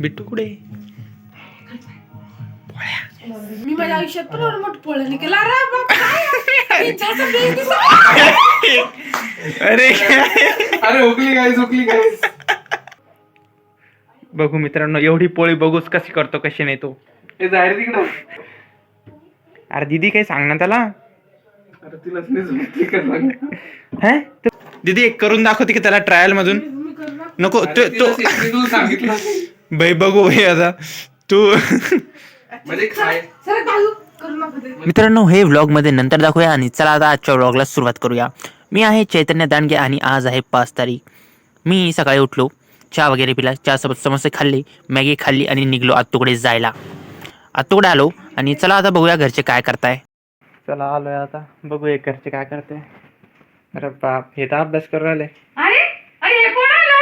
बिट्टू कुठे? मी माझ्या आयुष्यात पण एवढं मोठं पोळं नाही केलं. अरे बाप, काय? इच्छाचं बेस दिसत. अरे अरे हुकली गाईस. बघू मित्रांनो, एवढी पोळी बघूच कशी करतो कशी नाही तो. हे जाहीर तिकडं. अरे दीदी काही सांग ना त्याला. अरे तिलाच नाही जमत काय सांग. है दीदी एक करून दाखवते की त्याला ट्रायल मधून. मी करणार. नको तू सांगितलं भाई बघू भाई आता तू. म्हणजे काय सर बाजू करू नको ते. मित्रांनो, हे व्लॉगमध्ये नंतर दाखवूया आणि चला आता आजच्या व्लॉगला सुरुवात करूया. मी आहे चैतन्य दांडगे आणि आज आहे 5 तारीख. मी सकाळी उठलो, चहा वगैरे पिला, चहासोबत समोसे खाल्ले, मॅगी खाल्ली आणि निघलो आत्तूकडे जायला. आत्तूकडे आलो आणि चला आता बघूया घरचे काय करताय. चला आलोय आता बघू एक घरचे काय करते. अरे बाप, हे तर अभ्यास करू राहिले. अरे अरे हे कोण आलं?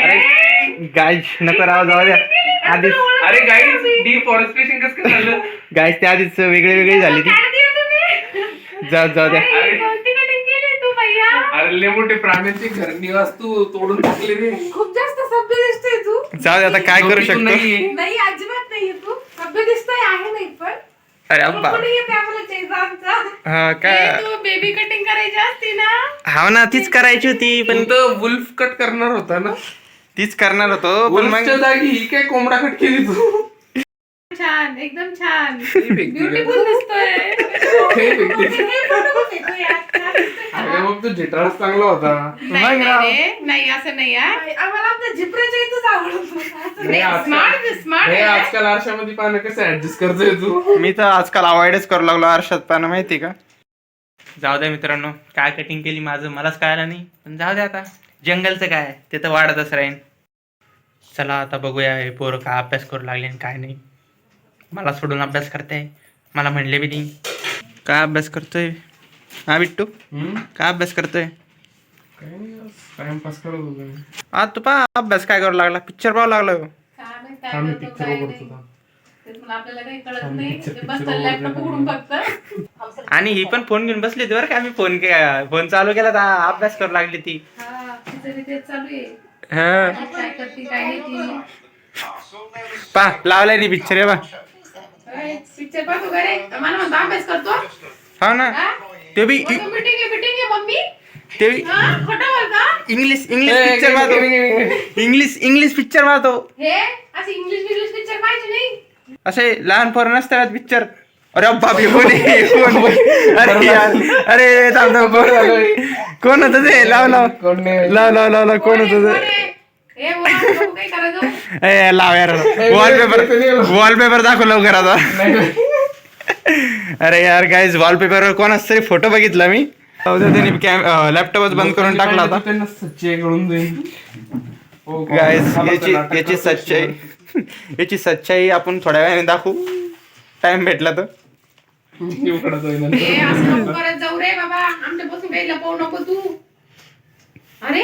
अरे गाईज नको राव, जाऊ द्या आधीच. अरे गाईस डिफॉरेस्टेशन कसं झालं. गाईज ते आधीच वेगळी झाली ती. काय दिलं तुम्ही? जाऊ द्या. अरे कोणती कटिंग केली तू भैया? अरे लय मोठे प्राण्यांची घर निवास तू तोडून टाकले रे. खूप जास्त सभ्य दिसतोय तू. जाऊ दे आता काय करू तू शकतो. नाहीये. नाही अजिबात नाहीये तू. सभ्य दिसतोय आहे नाही पण. अरे तू अब्बा कोणी येते आम्हाला चेजा आमचा? हा ए, काय तू बेबी कटिंग करायची असती ना. हा ना, तीच करायची होती पण पण तर वुल्फ कट करणार होता ना. तीच करणार होतो पण मग वुल्फच्या जागी ही काय कोंबडा कट केली तू. छान, एकदम छान. फेकते ब्युटिफुल दिसतोय. हे फेकते. हे फोटो फेकू यार. छान दिसतोय. अरे मग तो झेटाळाच चांगला होता. नाही नाही रे. नाही असं नाही यार. आम्हाला आमच्या जिपऱ्याच्या इथंच आवडतो. असं नाही, नाही. स्मार्ट हे आजकाल आरशामध्ये पाहणं कसं ऍडजस्ट करतोय तू. मी तर आजकाल अवॉइडच करू लागलो आरशात पाहणं, माहिती का. जाऊ द्या मित्रांनो, काय कटिंग केली माझं मलाच कळालं नाही, पण जाऊ द्या आता. जंगलचं काय ते तर वाढतच राहीन. चला आता बघूया हे पोरं काय अभ्यास करू लागले आणि काय नाही. मला सोडून अभ्यास करते, मला म्हणले बी नाही. काय अभ्यास करतोय हा बिट्टू? काय अभ्यास करतोय? टाइमपास करत होतो. आज तू पा अभ्यास काय करू लागला, पिक्चर पाहू लागलो. आम्ही पिक्चर बघत होतो. आपल्याला काही कळत नाही. बस लॅपटॉप उघडून फक्त. आणि ही पण फोन घेऊन बसली होती बरं का. आम्ही फोन चालू केला तर अभ्यास करू लागली ती. हा, तिचं बी तेच चालू आहे. हा काय करते काय नाही ती. पा लावलाय नी पिक्चर आहे बा. पिक्चर पाहतो का रे? मला म्हणतो अभ्यास करतो. हा ना, हा? ते बी मीटिंग आहे मम्मी. ते बी हा, खोटं बोलता? इंग्लिश पिक्चर पाहतो. इंग्लिश पिक्चर पाहतो. हे असे इंग्लिश पिक्चर पाहिजे नाही. असे लहान पोरं नसतात पिक्चर. अरे बापरे, कोण अरे यार, अरे थांब थांब, कोण होतं ते? लाव कोण नाही. लाव कोण होतं ते? हे बोला, नको काही करायचं. ए लाव यार, वॉलपेपर दाखव लवकर आता. अरे यार गाईज, वॉलपेपरवर कोणाच तरी फोटो बघितला मी. त्यांनी लॅपटॉपच बंद करून टाकला होता. त्यांना सच्ची करून देईन. हो, गाईज नाटक याची करतोय. याची सच्चाई आपण थोड्या वेळाने दाखवू, टाइम भेटला तर. उकडत होईल नंतर. हे असं नको करत जाऊ रे बाबा. आमच्या पासून काही लपवू नको तू. अरे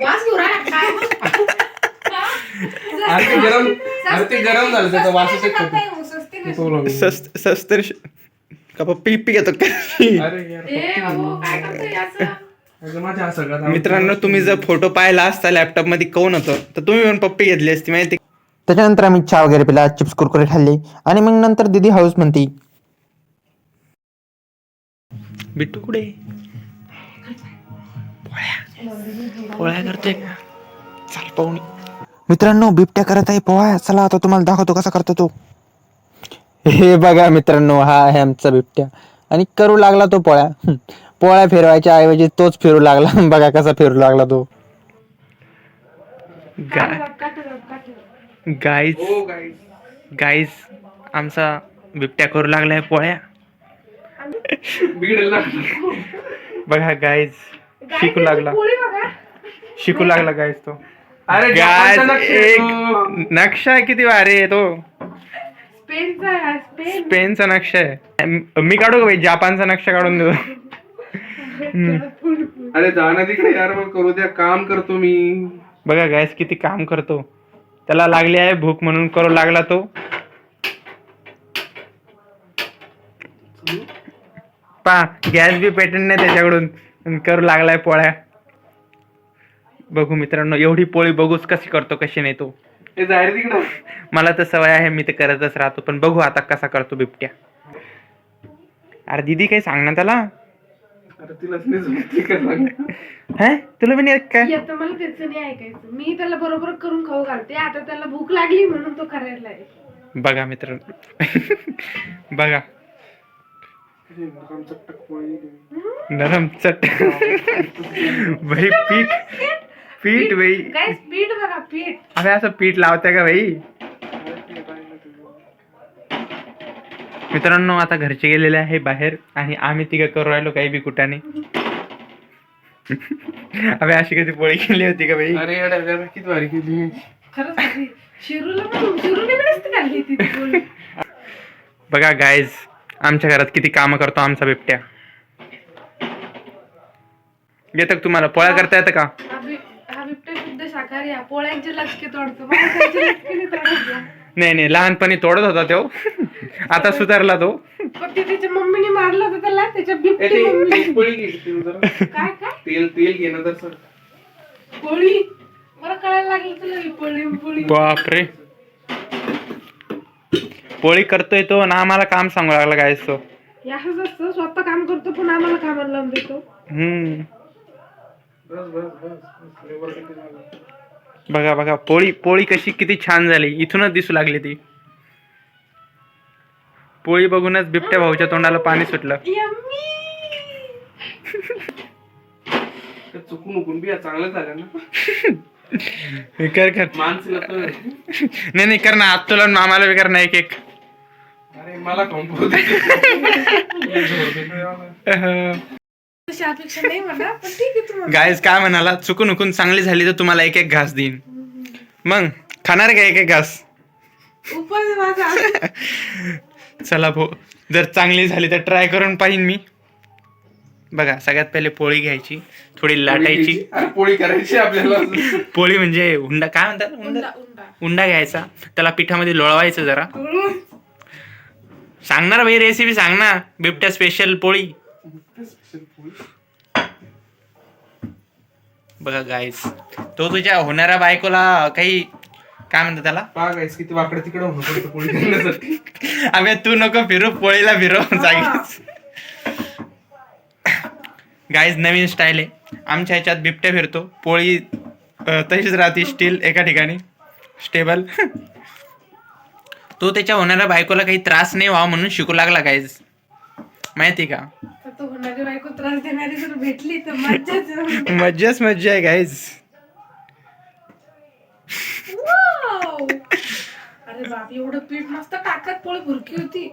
वास घेऊ राहिला काय? अरे ते गरम झालं त्याचा वासच एक होता. सस्तर का पिप्पी घेतो का? अरे यार ए बाबू, काय करतोय असं? अगं माझ्या हा सगळ्यात मित्रांनो, तुम्ही जर फोटो पाहिला असता लॅपटॉप मध्ये कोण होतं तर तुम्ही पण पप्पी घेतली असती, माहिती. त्याच्यानंतर आम्ही चहा वगैरे पिला, चिप्स कुरकुरे खाल्ले आणि मग नंतर दीदी हाऊस म्हणती. बिट्टू कुठे? पोळ्या करतोय का? चाल पाहुणे. मित्रांनो, बिबट्या करत आहे पोहा. चला आता तुम्हाला दाखवतो कसा करतो तो. हे बघा मित्रांनो, हा आहे आमचा बिबट्या आणि करू लागला तो पोळ्या. पोळ्या फिरवायच्या ऐवजी तोच फिरू लागला. बघा कसा फिरू लागला तो. गाईज आमचा बिबट्या करू लागलाय पोळ्या. बिघडेल ना. बघा गाईज, शिकू लागला गाईज तो. अरे गाईज जपानचा नक्षा आहे तो. एक नक्षा आहे, किती भारी आहे तो. स्पेनचा आहे, स्पेन. स्पेनचा नक्षा आहे. मी काढू का भाई? जपानचा नक्षा काढून देतो. अरे जाना तिकडे यार, मग करू द्या, काम करतो मी. बघा गॅस किती काम करतो. त्याला लागली आहे भूक म्हणून करू लागला तो. पा गॅस बी पेटंट नाही त्याच्याकडून, करू लागलाय पोळ्या. बघू मित्रांनो, एवढी पोळी बघूच कशी करतो कशी नाही तो. हे जाहीर तिकडं. मला तर सवय आहे, मी तर करतच राहतो, पण बघू आता कसा करतो बिबट्या. अरे दीदी काही सांग ना त्याला. अरे तिलाच नाही जमत काय सांग. हा तुला पण येत काय? आता मला त्याचं नाही ऐकायचं. मी त्याला बरोबर करून खाऊ घालते. आता त्याला भूक लागली म्हणून तो करायला आहे. बघा मित्रांनो बघा नरम चट भाई पीठ पीठ भाई. काय पीठ बघा पीठ. अरे असं पीठ लावते का भाई? मित्रांनो आता घरचे गेलेले आहे बाहेर आणि आम्ही तिघं करू राहिलो काही बी कुठाने. अबे अशी कधी पोळी केली होती का भाई? अरे अरे किती भारी केली. खरंच शिरूला पण शिरूने पण नसते खाल्ली ती पोळी. बघा गाईज, आमच्या घरात किती कामं करतो आमचा बिबट्या. येतं का तुम्हाला पोळ्या करता येतं का? हा बिबट्या शुद्ध शाकाहारी आहे. पोळ्यांचे लचके तोडतो. माणसांचे लचके नाही तोडत. नाही नाही, लहानपणी तोडत होता तो, आता सुधारला तो. पण ते त्याच्या मम्मीने मारलं होतं त्याला. त्याच्या ए, बिबटी ते मम्मी. पोळी घे तेल जरा. काय काय तेल तेल घे ना तर सर. पोळी मला कळायला लागली तुला ही पोळी पोळी. बापरे, पोळी करतोय तो ना आम्हाला काम सांगू लागला गाईज तो. हे असंच असतं, स्वतः काम करतो पण आम्हाला कामाला लावून देतो. बस बस बस लेबर किती झालं. बघा बघा पोळी पोळी कशी किती छान झाली. इथूनच दिसू लागली ती पोळी. बघूनच बिबट्या भाऊच्या तोंडाला पाणी सुटलं. Yummy! ते चुकून उकून बी चांगलं झालं ना. कर कर. माणसाला तर नाही नाही कर ना, आत्तोलन आम्हाला बी कर ना एक एक. अरे मला खाऊन तशी अपेक्षा नाही म्हणा, पण ठीक आहे तुम्हाला. गाईज काय म्हणाला, चुकून उकून चांगली झाली तर तुम्हाला एक एक घास देईन. मग खाणार का एक एक घास? उपास माझा. चला भाऊ, जर चांगली झाली तर ट्राय करून पाहिन मी. बघा सगळ्यात पहिले पोळी घ्यायची, थोडी लाटायची. अरे पोळी करायची आपल्याला. पोळी म्हणजे उंडा काय म्हणतात, उंडा उंडा. उंडा घ्यायचा, त्याला पिठामध्ये लोळवायचं जरा. सांगणार भाई रेसिपी सांग ना, बिबट्या स्पेशल पोळी. बघा गाईस, तो तुझ्या होणाऱ्या बायकोला काही काय म्हणतात त्याला, पहा गाईस किती वाकडं तिकडं होणं पडतं पोळी करण्यासाठी. अबे तू नको फिरू, पोळीला फिरव जागीच. गाईज नवीन स्टाईल आहे आमच्या ह्याच्यात. बिबट्या फिरतो, पोळी तशीच राहते स्टील एका ठिकाणी स्टेबल. तो त्याच्या होणाऱ्या बायकोला काही त्रास नाही व्हावा म्हणून शिकू लागला गाईज, माहिती का? तो होणारी बायको त्रास देणारी जर भेटली तर मज्जाच. मज्जाच मज्जा आहे गाईज. Wow! अरे बाप, एवढं पीठ मस्त टाकत पोळी भुरकी होती.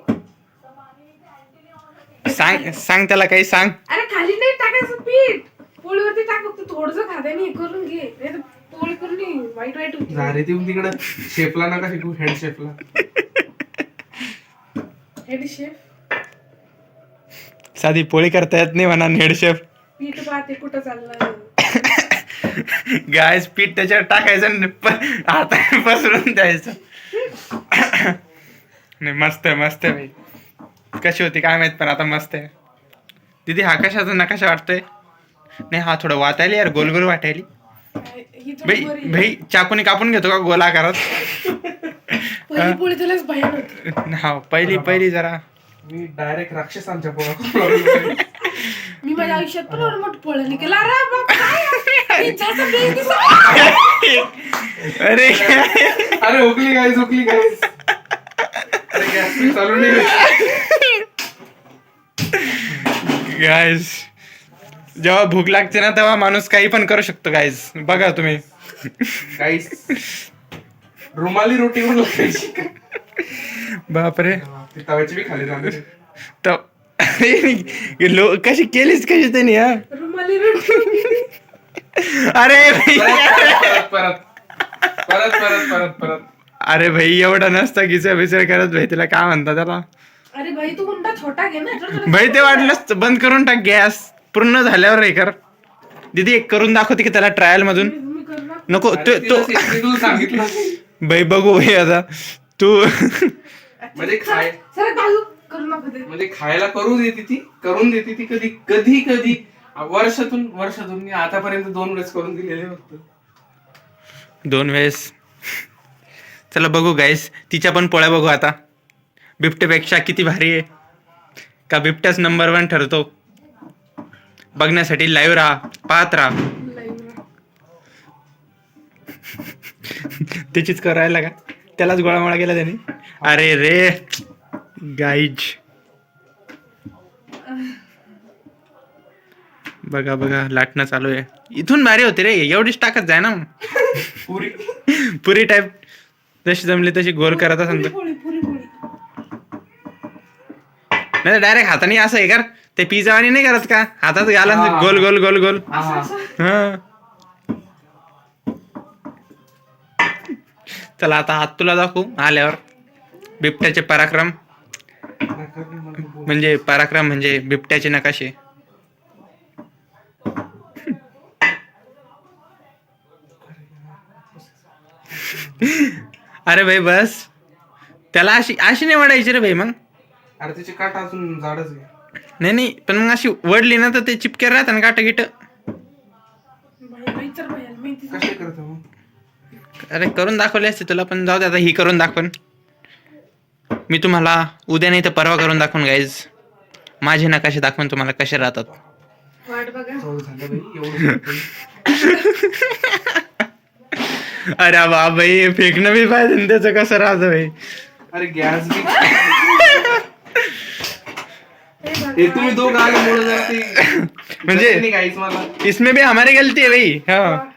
सांग सांग त्याला काही सांग. अरे खाली नाही टाकायचं पीठ, पोळीवरती टाक. फक्त थोडंसं खाद्याने हे करून घे, नाही तर पोळी करून वाईट वाईट होती. झाले ते तिकडं शेफला नका शिकू, हेड शेफला. हेड शेफ साधी पोळी करता येत नाही म्हणा हेड शेफ. पीठ पाहते कुठं चाललं. गायस पीठ त्याच्यावर टाकायचं आणि हाताने पसरून द्यायचं. नाही मस्त आहे मस्त आहे भाई. कशी होती काय माहित, पण आता मस्त आहे. दीदी हा कशाचा नकाशा वाटतोय? नाही हा थोडं वाटायला यार, गोल गोल वाटायली. ही थोडी भाई बरी. भाई चाकूने कापून घेतो का गोल आकारात? पहिली पोळी त्यालाच भयान होती. हा पहिली जरा. मी डायरेक्ट राक्षसांच्या पोळा. मी माझ्या आयुष्यात पण एवढं मोठं पोळं नाही केलं. अरे बाप, काय? पिझ्झाचं बेस दिसत. अरे अरे उकली गाईस, उकली गाईस. अरे गॅस चालू नाही. गाईज जेव्हा भूक लागते ना तेव्हा माणूस काही पण करू शकतो गाईज. बघा तुम्ही गाईस रुमाली रोटी पण खायची. बापरे, ती तव्याची बी खाली जाणार. तर कशी केलीस कशी त्यांनी हा? रुमाली रोटी. अरे परत परत परत परत परत परत. अरे भाई एवढा नसता गिचर बिचर करत भाई, तिला काय म्हणता त्याला? अरे भाई तू उंडा छोटा घे ना. भाई ते वाटलंच बंद करून टाक गॅस. पूर्ण झाल्यावर हे कर. दीदी एक करून दाखवते की त्याला ट्रायल मधून. मी करणार. नको अरे तो तुला सांगितलं भाई बघू भाई आता तू. म्हणजे खाय सर बाजू करू नको ते. म्हणजे खायला करून देते ती कधी कधी कधी वर्षातून मी आतापर्यंत 2 वेळेस करून दिलेले फक्त. 2 वेळेस. चला बघू गाईस, तिच्या पण पोळ्या बघू आता. बिबट्यापेक्षा किती भारी आहे का बिबट्याच नंबर 1 ठरतो. बघण्यासाठी लाईव्ह राहा, पाहत राहा. त्याचीच करायला का, त्यालाच गोळामोळा केला त्याने. अरे रे गाईज, बघा बघा लाटणं चालू आहे. इथून भारी होते रे, एवढीच टाकत जाय ना. पुरी टाईप जशी जमली तशी गोल करत असेल तर. नाही डायरेक्ट हाताने असं आहे कर, ते पिझ्झा आणि नाही करत का, हातात घाला गोल गोल गोल गोल. हा चला आता हात तुला दाखवू आल्यावर. बिबट्याचे पराक्रम म्हणजे बिबट्याचे नकाशे. अरे भाई बस, त्याला अशी अशी नाही वाढायची रे भाई. मग अरे त्याची काट अजून जाडच आहे. नाही पण मग अशी वडली ना तर ते चिपके राहत ना काट गिट. कसे करतो मग? अरे करून दाखवले असते तुला, पण जाऊ दे आता ही करून दाखवून. मी तुम्हाला उद्या नाही तर परवा करून दाखवून गाईज. माझे नकाशे दाखवून तुम्हाला कसे राहतात. वाट बघा. चव झालं बाई, एवढं अरे बा भाई, फेकणं बी पाहिजे ना त्याचं कसं राहतं भाई. अरे गॅस बी ये तुम्ही 2 आगे मुळे जाते म्हणजे गाईस मला. इसमें भी हमारी गलती है भाई. हाँ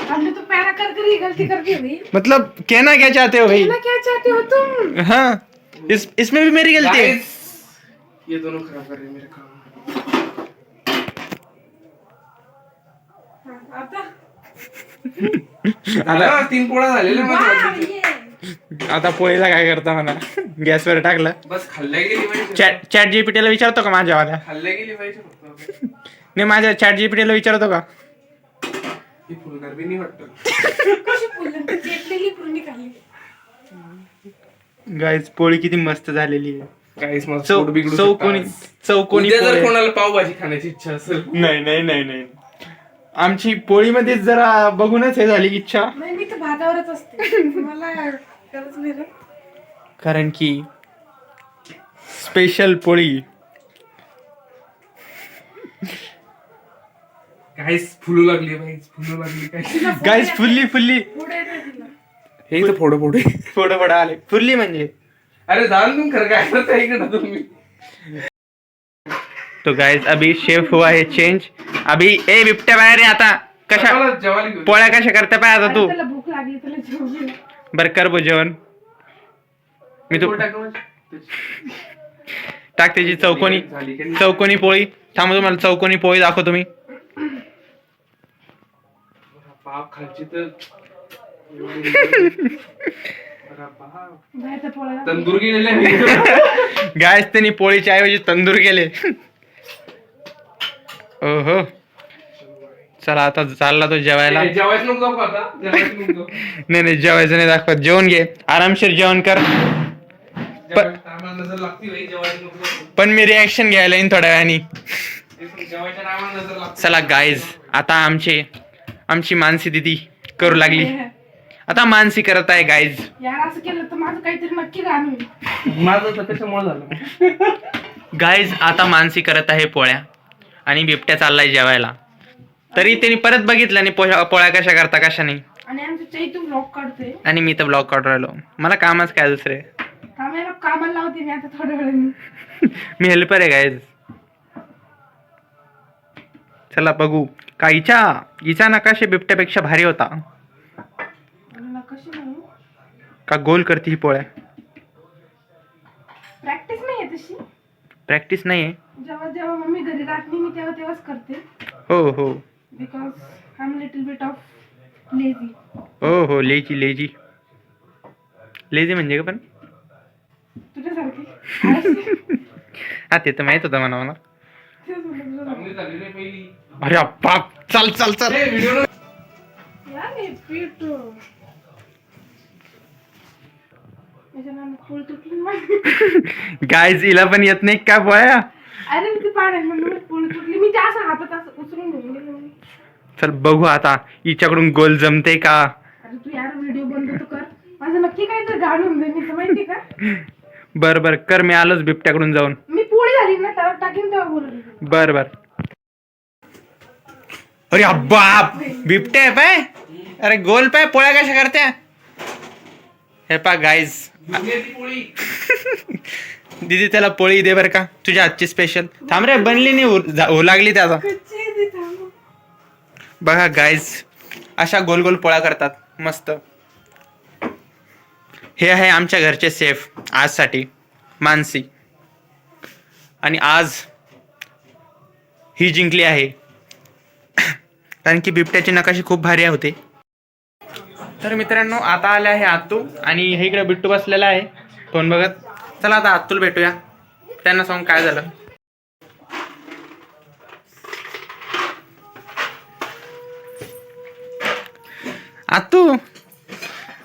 हमने तो पैरा कर ही गलती कर दी भाई. मतलब कहना क्या चाहते हो भाई. ना क्या चाहते हो तुम? हाँ इसमें भी मेरी गलती है. Guys, ये दोनों खराब कर रहे हैं मेरे काम. आता आता 3 पोळ्या झालेल्या माझ्या वाह, बाजूचे. ये. आता पोळीला काय करता म्हणा, गॅसवर टाकलं. बस खाल्ल्या गेली पाहिजे. चॅट जीपीटीला विचारतो का माझ्यावाल्या. खाल्ल्या गेली पाहिजे फक्त. नाही माझ्या चॅट जीपीटीला विचारतो का. ही फुलकार बी नाही वाटत. कशी बोलली ती चेपलेली पूर्ण निघाली. गाईज पोळी किती मस्त झालेली आहे. गाईस माझं पोट बिघडू चौकोनी चौकोनी उद्या जर पोळी. कोणाला पावभाजी खाण्याची इच्छा असेल, नाही आमची पोळीमध्ये जरा बघूनच हे झाली इच्छा. नाही मी तर भातावरच असते, मला गरज नाही रे. कारण की स्पेशल पोळी. गाईस फुलू लागली गाईस. गाईज फुल्ली पुढे दे तिला. हे तर फोडे फोडं आले. फुल्ली म्हणजे अरे जाण तुम खरं काय करता इकडं तुम्ही. तो गाइस अभी शेफ हुआ है चेंज. अभी ए बिबट्या बाहेर आहे आता. कशा मला जेवायला घेऊन पोळ्या कशा करता पाय आता तू. त्याला भूक लागली त्याला जेवू दे. बर कर बो जेवण. मी तू पोट टाकून. टाक त्याची चौकोनी पोळी. थांबा तुम्हाला चौकोनी पोळी दाखवतो मी. बाप खालची तर बाहेरच्या पोळ्याला तंदूर गेलेले. गायस त्यांनी पोळीच्या ऐवजी तंदूर केले. ओहो चला आता चालला तो जेवायला. जेवायच नको दाखव आता. जेवायच नको. नाही जेवायचं नाही दाखवत. जेवण घे, आरामशीर जेवण कर. आम्हाला नजर लागती बाई, जेवायच नको दाखव. पण मी रिॲक्शन घ्यायला येईन थोड्या वेळाने. जेवायच्या नावाला नजर लागती. चला गाईज आता आमची मानसी दिदी करू लागली. आता मानसी करत आहे गाईज. यार असं केलं तर माझं काहीतरी नक्की गाणं होईल. माझं तर त्याच्यामुळे झालं. गाईज आता मानसी करत आहे पोळ्या आणि बिबट्या चाललाय जेवायला. तरी त्यांनी परत बघितलं नाही पोळ्या कशा करता कशा नाही. आणि आमच्या चैतून ब्लॉग काढतोय. आणि मी तर ब्लॉग काढून राहिलो. मला कामच काय दुसरे. कामाला लावते मी आता थोड्या वेळाने. मी हेल्पर आहे गाईज. चला बघू का हिचा नकाशे बिबट्यापेक्षा भारी होता कशी म्हणू, का गोल करते ही पोळ्या. प्रॅक्टिस नाही आहे तशी. प्रॅक्टिस नाहीये. जेव्हा मम्मी घरी राहत नाही मी तेव्हाच करते. हो because I am little bit of lazy. हो लेजी म्हणजे का पण तुझ्यासारखी. हा ते तर माहित होतं मला. चांगली झाली रे पहिली. अरे बाप चल व्हिडिओ यार हे पीठ याच्या नावाने पोळी तुटली ना. गाईज हिला पण येत नाही का पोळ्या. अरे मी ती पाण्यात म्हणून पोळी तुटली. मी त्या असं हातात असं उचलून घेऊन गेले. चल बघू आता हिच्याकडून गोल जमते का. अरे तू यार व्हिडिओ बंद तर कर. माझं नक्की काय तर घालून जाईल मी माहिती का. बर बर कर, मी आलोच बिबट्याकडून जाऊन. मी पोळी झाली ना तव्यात टाकीन तेव्हा बोलू. बर बर. अरे बाप, बिबट्या आहे पाय. अरे गोल पाय पोळ्या कशा करत्या. हे पा गाईज, दीदी त्याला पोळी दे बर का, तुझ्या हातची स्पेशल. थांब रे, बनली नाही, होऊ लागली त्याचा. बघा गाईज, अशा गोल गोल पोळ्या करतात मस्त. हे आहे आमच्या घरचे सेफ आजसाठी, मानसी. आणि आज ही जिंकली आहे कारण की बिबट्याची नकाशी खूप भारी होते. तर मित्रांनो, आता आले आहे आत्तू आणि हे इकडे बिट्टू बसलेला आहे फोन बघत. चला आता आत्तूला भेटूया, त्यांना सांग काय झालं. आत्तू,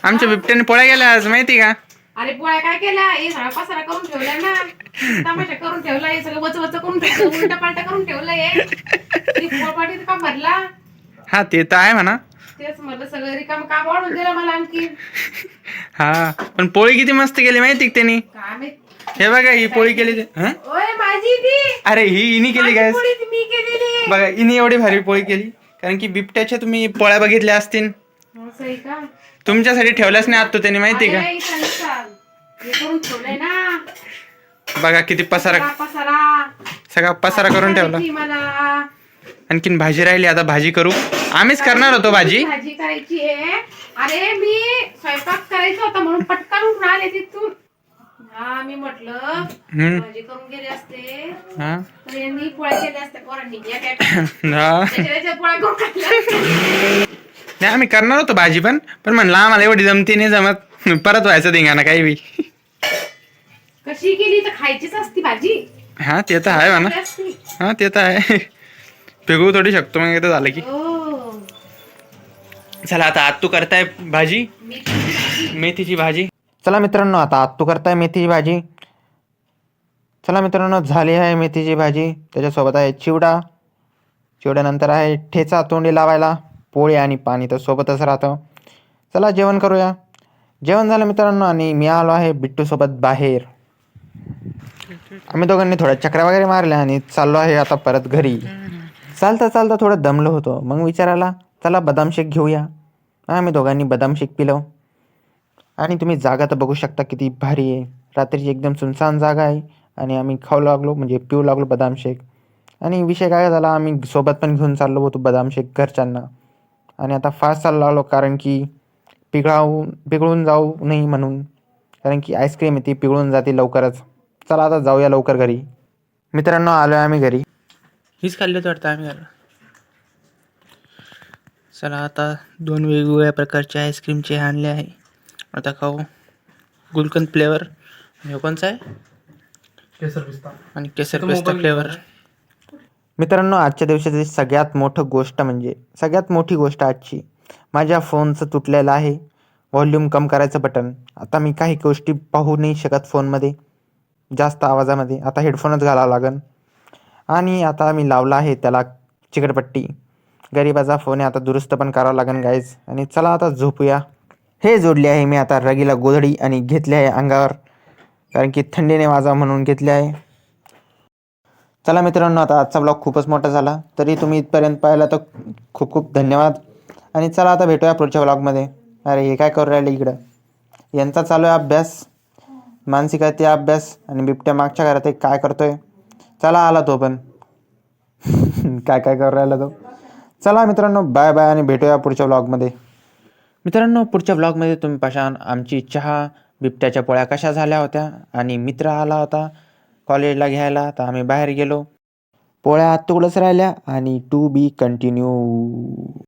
आमच्या बिबट्याने पोळ्या गेल्या आज, माहिती का. अरे पोळ्या काय केल्या, हे सगळा पसारा करून ठेवलाय ना, तमाशा करून ठेवलाय, सगळं वच वच करून ठेवलं, उलटा पालटा करून ठेवलंय. पोळपाटी का भरला. हा ते तर आहे म्हणा. तेच म्हटलं, सगळं रिकाम काम वाढून दिलं मला आणखी. हा पण पोळी किती मस्त केली माहिती का त्यांनी. काय माहित. हे बघा ही पोळी केली हं? ओय माझी ती. अरे ही इनी केली माझी काय पोळी ती मी केलेली. बघा, इनी एवढी भारी पोळी केली कारण की बिबट्याच्या तुम्ही पोळ्या बघितल्या असतील, असं आहे का. तुमच्यासाठी ठेवल्याच नाही आत्तू त्यांनी, माहिती का. अरे, इथं इथं. हे करून ठेवलंय ना. बघा किती पसारा, पसारा सगळा पसारा करून ठेवला. करायची मला आणखीन भाजी राहिली, आता भाजी करू. आम्हीच करणार होतो भाजी. भाजी करायची आहे. अरे मी स्वयंपाक करायचा होता म्हणून पटकन उठून आले तिथून. हा मी म्हटलं भाजी करून गेले असते हा तर यांनी पोळ्या केल्या असत्या पोरांनी. हा. त्याच्या पोळ्या करून खाल्ल्या. नाही आम्ही करणार होतो भाजी, पण म्हणलं आम्हाला एवढी जमती नाही जमत, परत व्हायचं धिंगाणा काही बी. कशी केली तर खायचीच असती भाजी. हा ते तर आहे म्हणा. असती. हा ते तर आहे, पिकवू थोडी शकतो मग ते झालं की. हो. चला आता आत्तू करताय भाजी, मेथीची भाजी. चला मित्रांनो, आता आत्तू करताय मेथीची भाजी. चला मित्रांनो, झाली आहे मेथीची भाजी. त्याच्यासोबत आहे चिवडा, चिवड्यानंतर आहे ठेचा तोंडी लावायला, पोळी आणि पाणी तर सोबतच राहतं. चला जेवण करूया. जेवण झालं मित्रांनो आणि मी आलो आहे बिट्टूसोबत बाहेर. आम्ही दोघांनी थोड्या चक्रा वगैरे मारल्या आणि चाललो आहे आता परत घरी. चालता चालता थोडं दमलो होतो, मग विचारायला चला बदाम शेक घेऊया. आम्ही दोघांनी बदाम शेक पिलो आणि तुम्ही जागा तर बघू शकता किती भारी आहे. रात्रीची एकदम सुनसान जागा आहे आणि आम्ही खाऊ लागलो, म्हणजे पिऊ लागलो बदाम शेक. आणि विषय काय झाला, आम्ही सोबत पण घेऊन चाललो होतो बदाम शेक घरच्यांना. आणि आता फास्ट चाललो लागलो कारण की पिघळून जाऊ नाही म्हणून, कारण की आईस्क्रीम आहे ती पिघळून जाते लवकरच. चला आता जाऊया लवकर घरी. मित्रांनो, आलो आहे आम्ही घरी. हीच खाल्ली होती वाटतं आम्ही. चला आता 2 वेगवेगळ्या प्रकारचे आईस्क्रीमचे आणले आहे, आता खाऊ. गुलकंद फ्लेवर आणि कोणचा आहे, केसर पिस्ता आणि केसर पिस्ता फ्लेवर. मित्रांनो, आजच्या दिवसाची सगळ्यात मोठी गोष्ट आजची, माझ्या फोनचं तुटलेलं आहे व्हॉल्यूम कम करायचं बटन. आता मी काही गोष्टी पाहू नाही शकत फोनमध्ये जास्त आवाजामध्ये, आता हेडफोनच घालावं लागेल. आणि आता मी लावला आहे त्याला चिकटपट्टी. गरीबाचा फोन आहे, आता दुरुस्त पण करावं लागेल गाईज. आणि चला आता झोपूया. हे जोडले आहे मी आता रगीला गोधडी आणि घेतली आहे अंगावर, कारण की थंडीने वाजा म्हणून घेतले आहे. चला मित्रांनो, आता आजचा ब्लॉग खूपच मोठा झाला, तरी तुम्ही इथपर्यंत पाहिला तर खूप खूप धन्यवाद. आणि चला आता भेटूया पुढच्या ब्लॉगमध्ये. अरे हे काय करू राहिले इकडं, यांचा चालू आहे अभ्यास, मानसी करते अभ्यास आणि बिबट्या मागच्या घरात एक काय करतोय. चला आला तो पण काय करू राहिला तो. चला मित्रांनो, बाय बाय आणि भेटूया पुढच्या ब्लॉगमध्ये. मित्रांनो, पुढच्या ब्लॉगमध्ये तुम्ही पाशान आमची चहा, बिबट्याच्या पोळ्या कशा झाल्या होत्या आणि मित्र आला होता कॉलेजला घ्यायला, तर आम्ही बाहेर गेलो. पोळ्या तुकडच राहिल्या आणि टू बी कंटिन्यू.